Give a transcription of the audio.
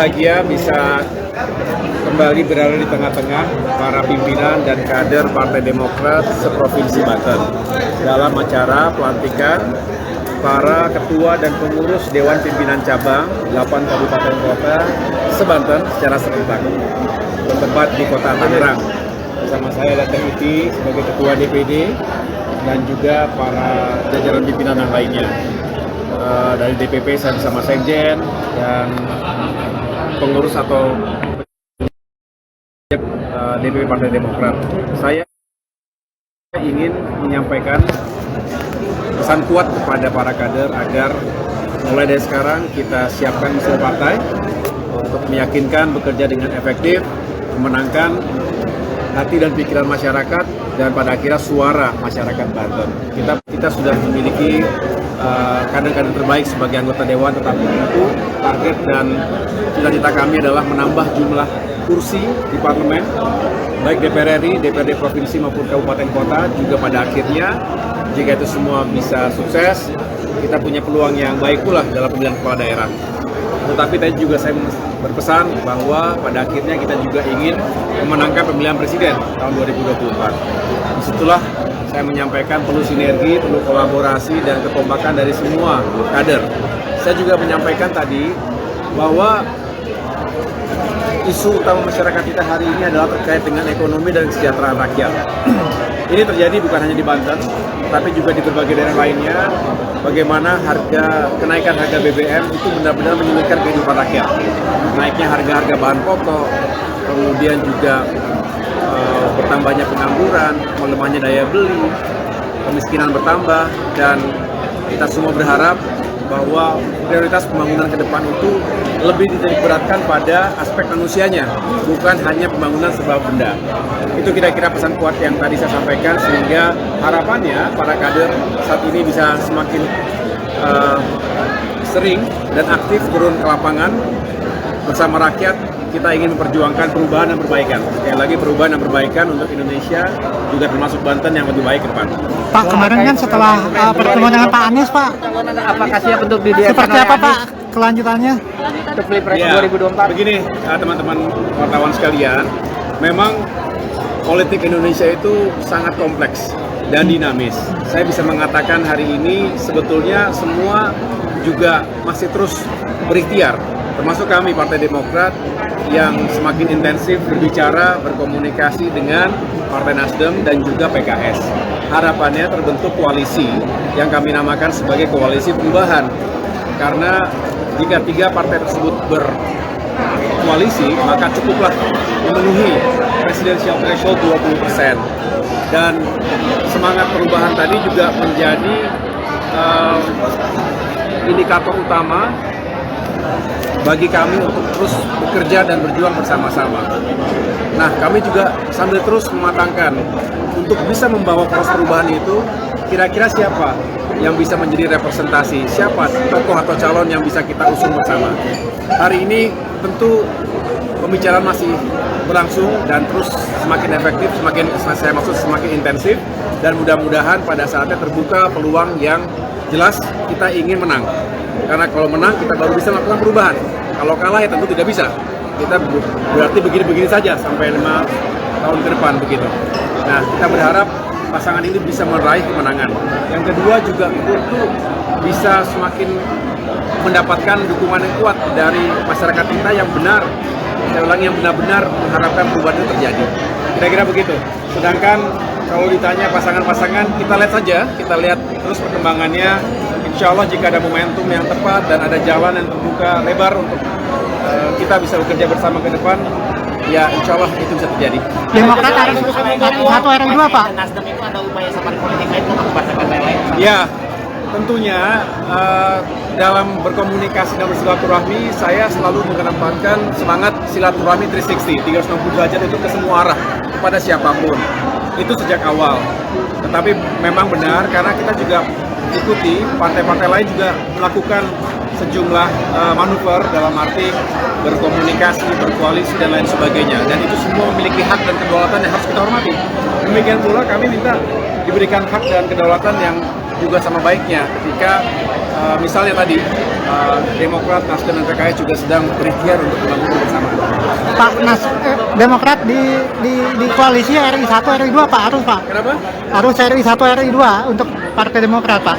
berbahagia bisa kembali berada di tengah-tengah para pimpinan dan kader Partai Demokrat seprovinsi Banten dalam acara pelantikan para ketua dan pengurus Dewan Pimpinan Cabang 8 Kabupaten Kota se-Banten secara serentak bertempat di Kota Tangerang. Bersama saya Datang Iti sebagai Ketua DPD dan juga para jajaran pimpinan yang lainnya. Dari DPP saya bersama Sekjen dan pengurus atau DPP Partai Demokrat. Saya ingin menyampaikan pesan kuat kepada para kader agar mulai dari sekarang kita siapkan mesin partai untuk meyakinkan bekerja dengan efektif, memenangkan hati dan pikiran masyarakat dan pada akhirnya suara masyarakat Banten. Kita sudah memiliki kader-kader terbaik sebagai anggota dewan, tetapi tentu target dan cita-cita kami adalah menambah jumlah kursi di parlemen, baik DPR RI, DPRD provinsi maupun kabupaten kota. Juga pada akhirnya jika itu semua bisa sukses, kita punya peluang yang baik pula dalam pemilihan kepala daerah. Tetapi tadi juga saya berpesan bahwa pada akhirnya kita juga ingin memenangkan pemilihan presiden tahun 2024. Disitulah saya menyampaikan perlu sinergi, perlu kolaborasi dan kekompakan dari semua kader. Saya juga menyampaikan tadi bahwa isu utama masyarakat kita hari ini adalah terkait dengan ekonomi dan kesejahteraan rakyat. Ini terjadi bukan hanya di Banten, tapi juga di berbagai daerah lainnya. Bagaimana kenaikan harga BBM itu benar-benar menyulitkan kehidupan rakyat. Naiknya harga-harga bahan pokok, kemudian juga bertambahnya pengangguran, melemahnya daya beli, kemiskinan bertambah, dan kita semua berharap bahwa prioritas pembangunan ke depan itu lebih dititikberatkan pada aspek manusianya, bukan hanya pembangunan sebuah benda. Itu kira-kira pesan kuat yang tadi saya sampaikan, sehingga harapannya para kader saat ini bisa semakin sering dan aktif turun ke lapangan bersama rakyat. Kita ingin memperjuangkan perubahan dan perbaikan. Sekali lagi, perubahan dan perbaikan untuk Indonesia, juga termasuk Banten yang lebih baik ke depan. Pak, kemarin kan setelah pertemuan dengan Pak Anies, Pak, apakah siap untuk didiakan seperti apa Pak kelanjutannya untuk Pilpres Ya, 2024? begini teman-teman wartawan sekalian, memang politik Indonesia itu sangat kompleks dan dinamis. Saya bisa mengatakan hari ini sebetulnya semua juga masih terus berikhtiar, termasuk kami Partai Demokrat yang semakin intensif berbicara, berkomunikasi dengan Partai Nasdem dan juga PKS. Harapannya terbentuk koalisi yang kami namakan sebagai koalisi perubahan. Karena jika tiga partai tersebut berkoalisi, maka cukuplah memenuhi presidensial threshold 20%. Dan semangat perubahan tadi juga menjadi indikator utama bagi kami untuk terus bekerja dan berjuang bersama-sama. Nah, kami juga sambil terus mematangkan untuk bisa membawa poros perubahan itu, kira-kira siapa yang bisa menjadi representasi, siapa tokoh atau calon yang bisa kita usung bersama. Hari ini tentu pembicaraan masih berlangsung dan terus semakin efektif, semakin intensif, dan mudah-mudahan pada saatnya terbuka peluang yang jelas kita ingin menang. Karena kalau menang kita baru bisa melakukan perubahan. Kalau kalah ya tentu tidak bisa. Kita berarti begini-begini saja sampai 5 tahun ke depan begitu. Nah, kita berharap pasangan ini bisa meraih kemenangan. Yang kedua juga tentu bisa semakin mendapatkan dukungan yang kuat dari masyarakat kita yang benar, saya ulangi, yang benar-benar mengharapkan perubahan itu terjadi. Kira-kira begitu. Sedangkan kalau ditanya pasangan-pasangan, kita lihat saja, kita lihat terus perkembangannya. Insya Allah jika ada momentum yang tepat dan ada jalan yang terbuka lebar untuk kita bisa bekerja bersama ke depan, ya insya Allah itu bisa terjadi. Demokrat harus satu RW 2 Pak. Nasdem itu ada upaya safari politik lain untuk partai-partai lain? Ya, tentunya dalam berkomunikasi dan bersilaturahmi, saya selalu mengedepankan semangat silaturahmi 360 derajat itu ke semua arah, kepada siapapun. Itu sejak awal. Tetapi memang benar, karena kita juga ikuti partai-partai lain juga melakukan sejumlah manuver dalam arti berkomunikasi, berkoalisi dan lain sebagainya, dan itu semua memiliki hak dan kedaulatan yang harus kita hormati. Demikian pula kami minta diberikan hak dan kedaulatan yang juga sama baiknya ketika misalnya tadi Demokrat, Nasdem dan PKS juga sedang berikhtiar untuk melakukan bersama. Pak, Demokrat di koalisi RI 1 RI 2 Pak, harus Pak. Kenapa? Harus RI 1 RI 2 untuk Partai Demokrat Pak.